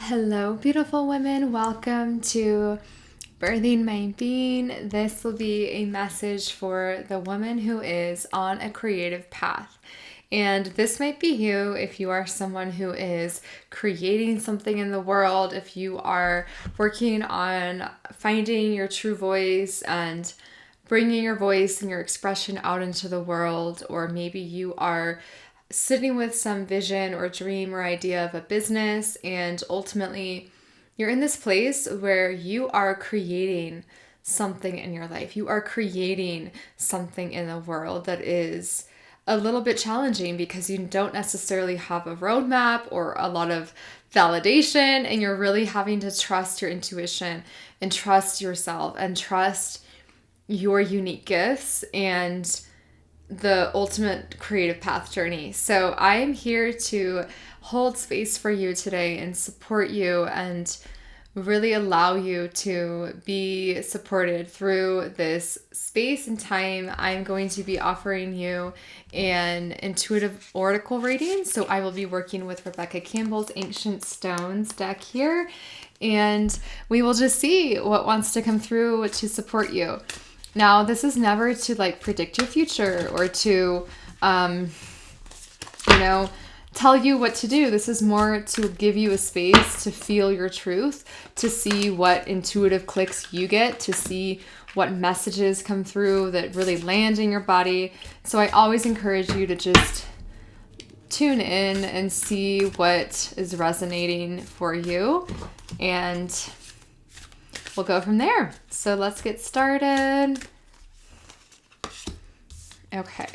Hello, beautiful women. Welcome to Birthing My Being. This will be a message for the woman who is on a creative path. And this might be you if you are someone who is creating something in the world, if you are working on finding your true voice and bringing your voice and your expression out into the world, or maybe you are sitting with some vision or dream or idea of a business, and ultimately you're in this place where you are creating something in your life. You are creating something in the world that is a little bit challenging because you don't necessarily have a roadmap or a lot of validation, and you're really having to trust your intuition and trust yourself and trust your unique gifts and the ultimate creative path journey. So I'm here to hold space for you today and support you and really allow you to be supported through this space and time. I'm going to be offering you an intuitive oracle reading. So I will be working with Rebecca Campbell's Ancient Stones deck here, and we will just see what wants to come through to support you. Now, this is never to predict your future or to, tell you what to do. This is more to give you a space to feel your truth, to see what intuitive clicks you get, to see what messages come through that really land in your body. So I always encourage you to just tune in and see what is resonating for you, and we'll go from there. So let's get started. Okay.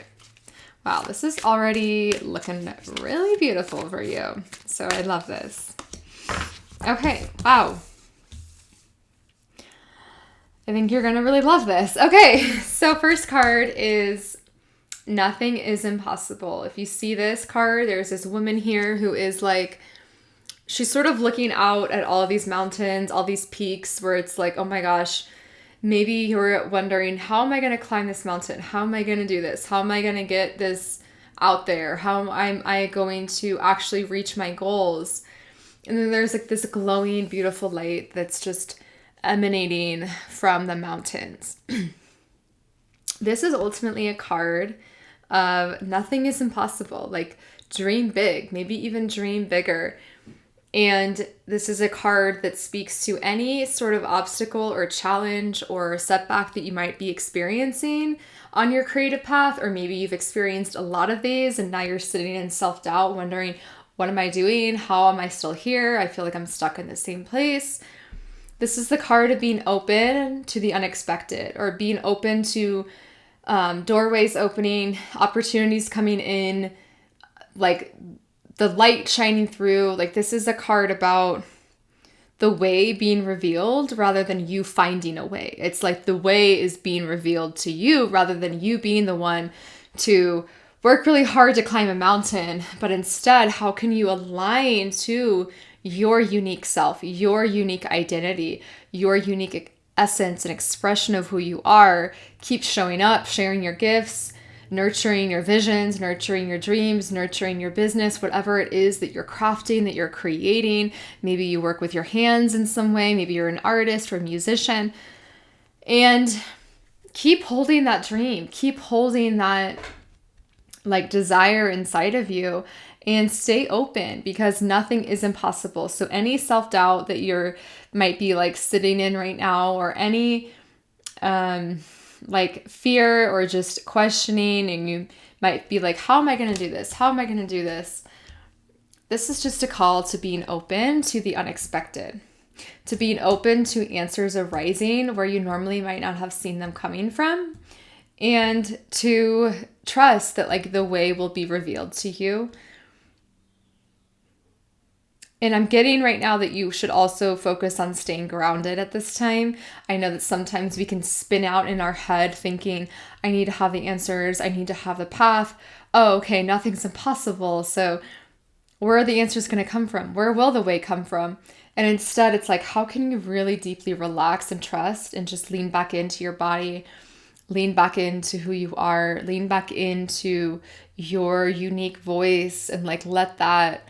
Wow, this is already looking really beautiful for you. So I love this. Okay, wow. I think you're going to really love this. Okay, so first card is Nothing is Impossible. If you see this card, there's this woman here who is she's sort of looking out at all of these mountains, all these peaks where it's like, oh my gosh, maybe you're wondering, how am I going to climb this mountain? How am I going to do this? How am I going to get this out there? How am I going to actually reach my goals? And then there's this glowing, beautiful light that's just emanating from the mountains. This is ultimately a card of nothing is impossible. Dream big, maybe even dream bigger. And this is a card that speaks to any sort of obstacle or challenge or setback that you might be experiencing on your creative path, or maybe you've experienced a lot of these and now you're sitting in self-doubt wondering, what am I doing? How am I still here? I feel like I'm stuck in the same place. This is the card of being open to the unexpected, or being open to doorways opening, opportunities coming in, the light shining through. This is a card about the way being revealed rather than you finding a way. It's the way is being revealed to you rather than you being the one to work really hard to climb a mountain. But instead, how can you align to your unique self, your unique identity, your unique essence and expression of who you are? Keep showing up, sharing your gifts, nurturing your visions, nurturing your dreams, nurturing your business, whatever it is that you're crafting, that you're creating. Maybe you work with your hands in some way. Maybe you're an artist or a musician. And keep holding that dream. Keep holding that desire inside of you, and stay open, because nothing is impossible. So any self-doubt that you're might be sitting in right now, or any fear or just questioning, and you might be how am I going to do this? How am I going to do this? This is just a call to being open to the unexpected, to being open to answers arising where you normally might not have seen them coming from, and to trust that the way will be revealed to you. And I'm getting right now that you should also focus on staying grounded at this time. I know that sometimes we can spin out in our head thinking, I need to have the answers. I need to have the path. Oh, okay, nothing's impossible. So where are the answers going to come from? Where will the way come from? And instead, it's how can you really deeply relax and trust and just lean back into your body, lean back into who you are, lean back into your unique voice, and let that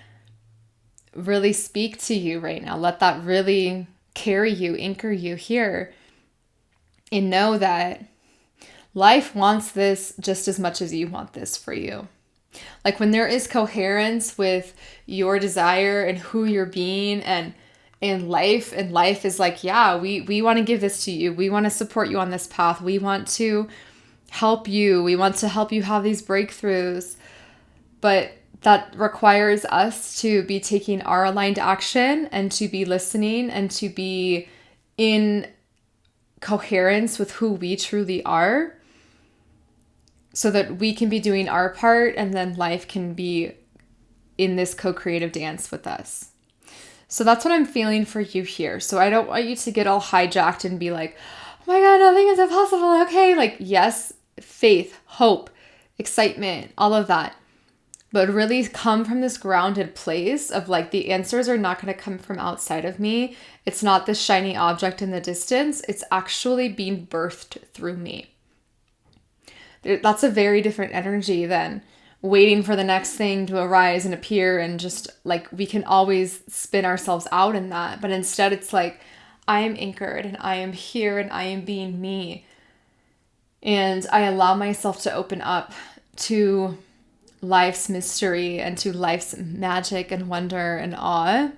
really speak to you right now. Let that really carry you, anchor you here. And know that life wants this just as much as you want this for you. Like when there is coherence with your desire and who you're being and life is like, yeah, we want to give this to you. We want to support you on this path. We want to help you. We want to help you have these breakthroughs. But that requires us to be taking our aligned action and to be listening and to be in coherence with who we truly are, so that we can be doing our part and then life can be in this co-creative dance with us. So that's what I'm feeling for you here. So I don't want you to get all hijacked and be like, oh my God, nothing is impossible. Okay. Like, yes, faith, hope, excitement, all of that. But really come from this grounded place of like, the answers are not going to come from outside of me. It's not this shiny object in the distance. It's actually being birthed through me. That's a very different energy than waiting for the next thing to arise and appear, and just like we can always spin ourselves out in that. But instead it's like, I am anchored and I am here and I am being me. And I allow myself to open up to life's mystery and to life's magic and wonder and awe.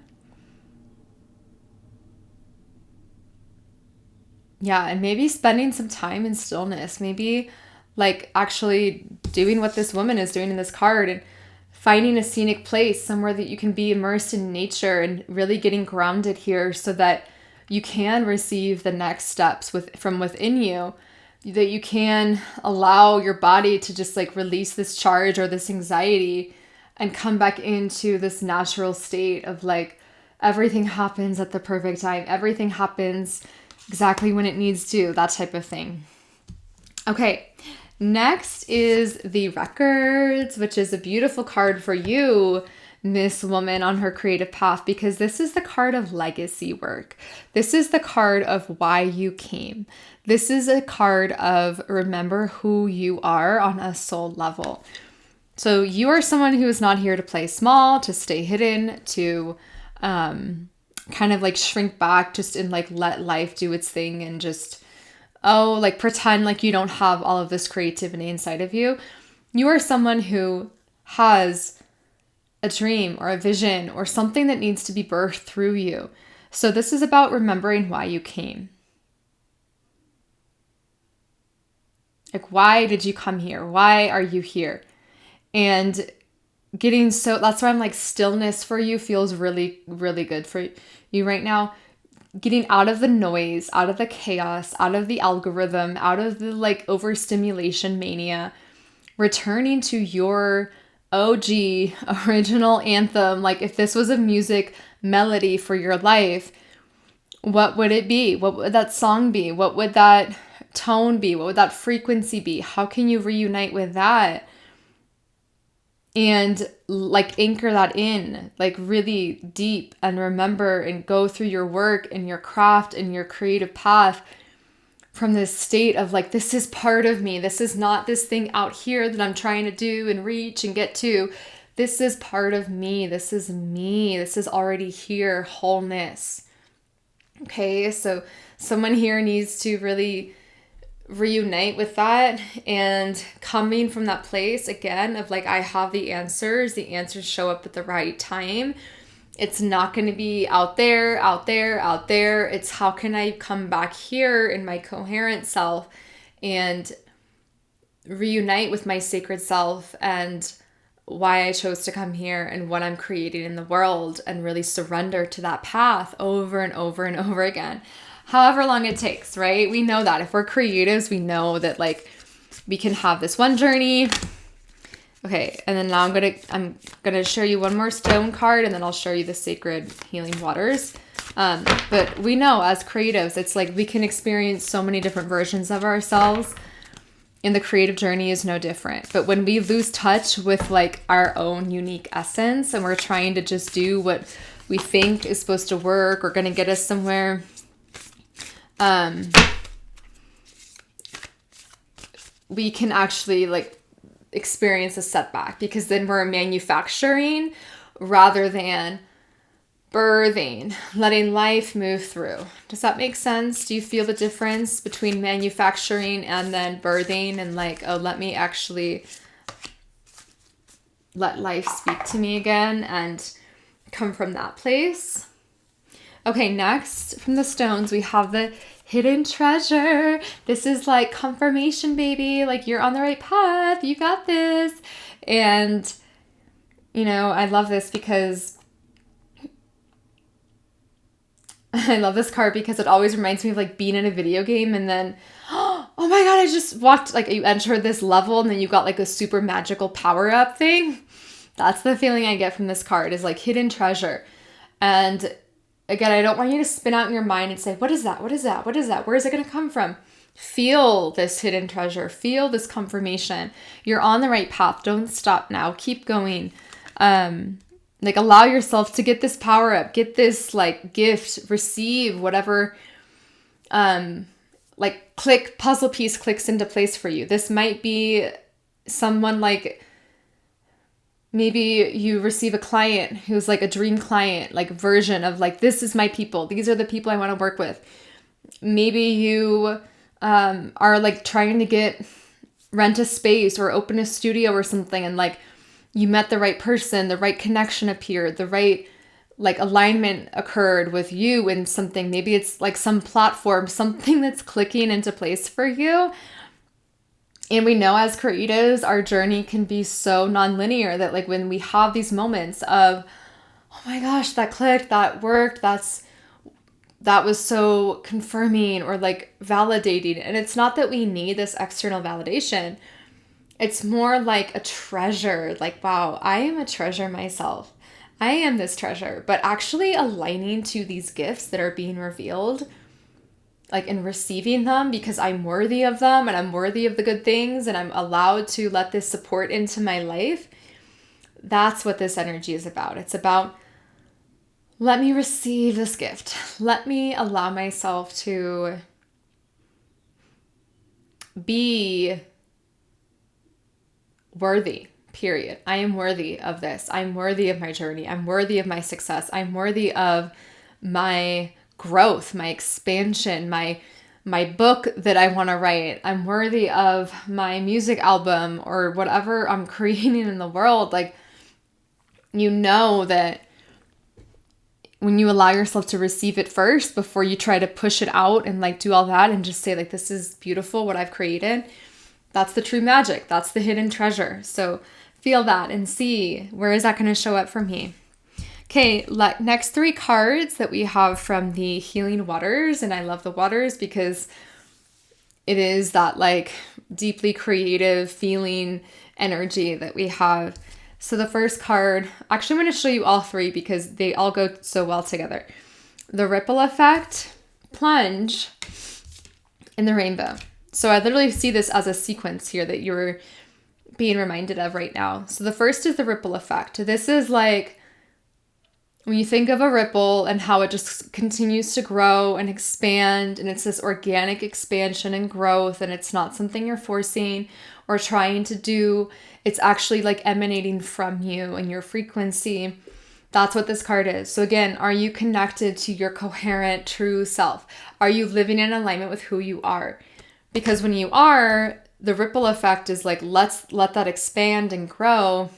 Yeah, and maybe spending some time in stillness, maybe like actually doing what this woman is doing in this card and finding a scenic place somewhere that you can be immersed in nature and really getting grounded here so that you can receive the next steps from within you, that you can allow your body to just like release this charge or this anxiety and come back into this natural state of like everything happens at the perfect time. Everything happens exactly when it needs to, that type of thing. Okay. Next is the Records, which is a beautiful card for you, Miss Woman, on her creative path, because this is the card of legacy work. This is the card of why you came. This is a card of remember who you are on a soul level. So you are someone who is not here to play small, to stay hidden, to kind of like shrink back, just in like let life do its thing and just like pretend like you don't have all of this creativity inside of you. You are someone who has a dream or a vision or something that needs to be birthed through you. So this is about remembering why you came. Like, why did you come here? Why are you here? And that's why I'm like, stillness for you feels really, really good for you right now. Getting out of the noise, out of the chaos, out of the algorithm, out of the like overstimulation mania, returning to your OG original anthem. Like if this was a music melody for your life, what would it be? What would that song be? What would that tone be? What would that frequency be? How can you reunite with that? And like anchor that in like really deep and remember and go through your work and your craft and your creative path from this state of like, this is part of me. This is not this thing out here that I'm trying to do and reach and get to. This is part of me. This is me. This is already here. Wholeness. Okay. So someone here needs to really reunite with that and coming from that place again of like, I have the answers show up at the right time. It's not going to be out there. It's how can I come back here in my coherent self and reunite with my sacred self and why I chose to come here and what I'm creating in the world, and really surrender to that path over and over and over again. However long it takes, right? We know that if we're creatives, we know that like we can have this one journey. Okay, and then now I'm gonna show you one more stone card, and then I'll show you the sacred healing waters. But we know as creatives, it's like we can experience so many different versions of ourselves, and the creative journey is no different. But when we lose touch with like our own unique essence, and we're trying to just do what we think is supposed to work or gonna get us somewhere, we can actually like experience a setback, because then we're manufacturing rather than birthing, letting life move through. Does that make sense? Do you feel the difference between manufacturing and then birthing and like, oh, let me actually let life speak to me again and come from that place? Okay, next from the stones, we have the hidden treasure. This is like confirmation, baby. Like, you're on the right path. You got this. And, you know, I love this because I love this card because it always reminds me of like being in a video game and then, oh my God, I just walked, like you enter this level and then you got like a super magical power up thing. That's the feeling I get from this card, is like hidden treasure. And again, I don't want you to spin out in your mind and say, what is that? What is that? What is that? Where is it going to come from? Feel this hidden treasure. Feel this confirmation. You're on the right path. Don't stop now. Keep going. Like, allow yourself to get this power up, get this like gift, receive whatever, like puzzle piece clicks into place for you. This might be someone like, maybe you receive a client who's like a dream client, like version of like, this is my people. These are the people I want to work with. Maybe you are like trying to rent a space or open a studio or something, and like you met the right person, the right connection appeared, the right like alignment occurred with you in something. Maybe it's like some platform, something that's clicking into place for you. And we know as creatives, our journey can be so nonlinear that like when we have these moments of, oh my gosh, that clicked, that worked, that was so confirming or like validating. And it's not that we need this external validation. It's more like a treasure. Like, wow, I am a treasure myself. I am this treasure. But actually aligning to these gifts that are being revealed, like, and receiving them because I'm worthy of them and I'm worthy of the good things and I'm allowed to let this support into my life. That's what this energy is about. It's about, let me receive this gift. Let me allow myself to be worthy, period. I am worthy of this. I'm worthy of my journey. I'm worthy of my success. I'm worthy of my growth, my expansion, my book that I want to write. I'm worthy of my music album or whatever I'm creating in the world. Like, you know that when you allow yourself to receive it first before you try to push it out and like do all that and just say like, this is beautiful, what I've created. That's the true magic. That's the hidden treasure. So feel that and see, where is that going to show up for me? Okay, next 3 cards that we have from the Healing Waters. And I love the waters because it is that like deeply creative feeling energy that we have. So the first card, actually I'm going to show you all 3 because they all go so well together. The ripple effect, plunge, and the rainbow. So I literally see this as a sequence here that you're being reminded of right now. So the first is the ripple effect. This is like, when you think of a ripple and how it just continues to grow and expand, and it's this organic expansion and growth, and it's not something you're forcing or trying to do. It's actually like emanating from you and your frequency. That's what this card is. So again, are you connected to your coherent, true self? Are you living in alignment with who you are? Because when you are, the ripple effect is like, let's let that expand and grow,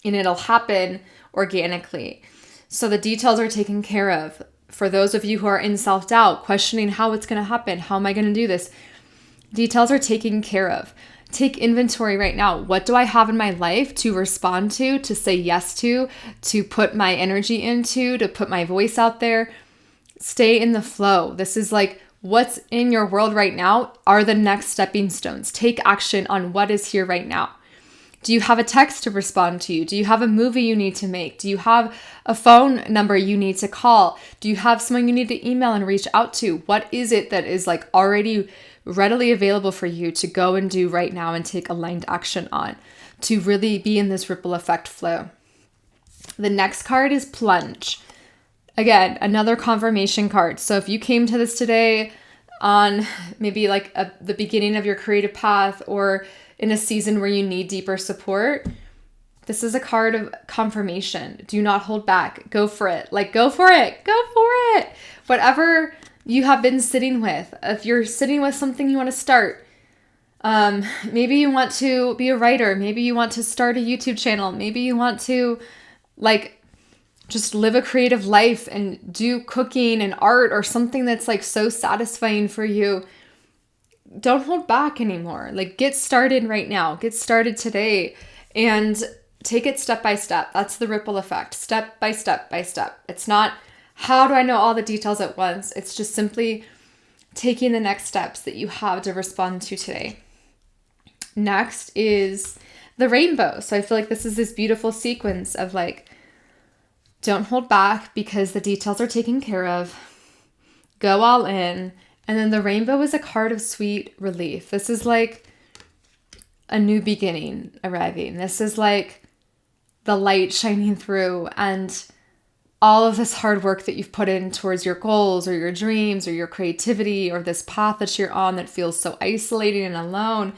and it'll happen organically. So the details are taken care of. For those of you who are in self-doubt, questioning how it's going to happen, how am I going to do this? Details are taken care of. Take inventory right now. What do I have in my life to respond to say yes to put my energy into, to put my voice out there? Stay in the flow. This is like, what's in your world right now are the next stepping stones. Take action on what is here right now. Do you have a text to respond to? Do you have a movie you need to make? Do you have a phone number you need to call? Do you have someone you need to email and reach out to? What is it that is like already readily available for you to go and do right now and take aligned action on, to really be in this ripple effect flow? The next card is plunge. Again, another confirmation card. So if you came to this today on maybe like the beginning of your creative path or in a season where you need deeper support, This is a card of confirmation. Do not hold back. Go for it. Like, go for it. Go for it. Whatever you have been sitting with. If you're sitting with something you want to start, maybe you want to be a writer. Maybe you want to start a YouTube channel. Maybe you want to like just live a creative life and do cooking and art or something that's like so satisfying for you. Don't hold back anymore. Like, get started right now. Get started today and take it step by step. That's the ripple effect. Step by step by step. It's not, how do I know all the details at once? It's just simply taking the next steps that you have to respond to today. Next is the rainbow. So I feel like this is this beautiful sequence of like, don't hold back because the details are taken care of. Go all in. And then the rainbow is a card of sweet relief. This is like a new beginning arriving. This is like the light shining through, and all of this hard work that you've put in towards your goals or your dreams or your creativity or this path that you're on that feels so isolating and alone.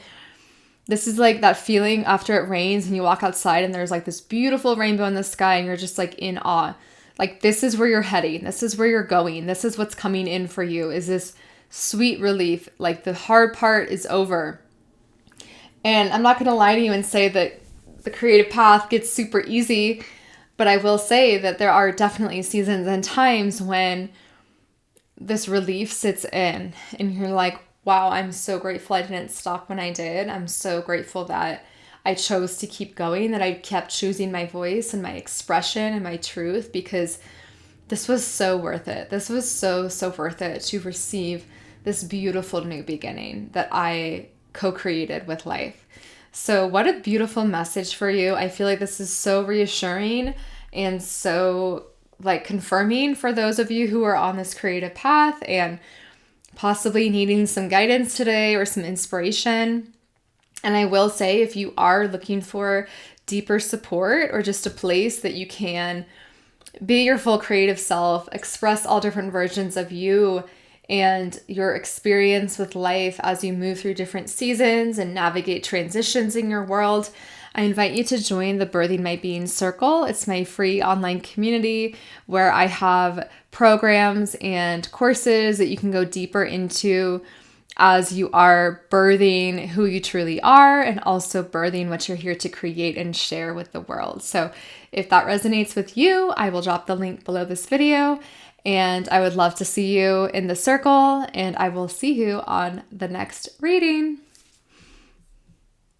This is like that feeling after it rains and you walk outside and there's like this beautiful rainbow in the sky and you're just like in awe. Like, this is where you're heading. This is where you're going. This is what's coming in for you, is this sweet relief. Like, the hard part is over. And I'm not going to lie to you and say that the creative path gets super easy, but I will say that there are definitely seasons and times when this relief sits in and you're like, wow, I'm so grateful I didn't stop when I did. I'm so grateful that I chose to keep going, that I kept choosing my voice and my expression and my truth, because this was so worth it. This was so worth it to receive this beautiful new beginning that I co-created with life. So what a beautiful message for you. I feel like this is so reassuring and so like confirming for those of you who are on this creative path and possibly needing some guidance today or some inspiration. And I will say, if you are looking for deeper support or just a place that you can be your full creative self, express all different versions of you and your experience with life as you move through different seasons and navigate transitions in your world, I invite you to join the Birthing My Being Circle. It's my free online community where I have programs and courses that you can go deeper into as you are birthing who you truly are and also birthing what you're here to create and share with the world. So if that resonates with you, I will drop the link below this video, and I would love to see you in the circle, and I will see you on the next reading.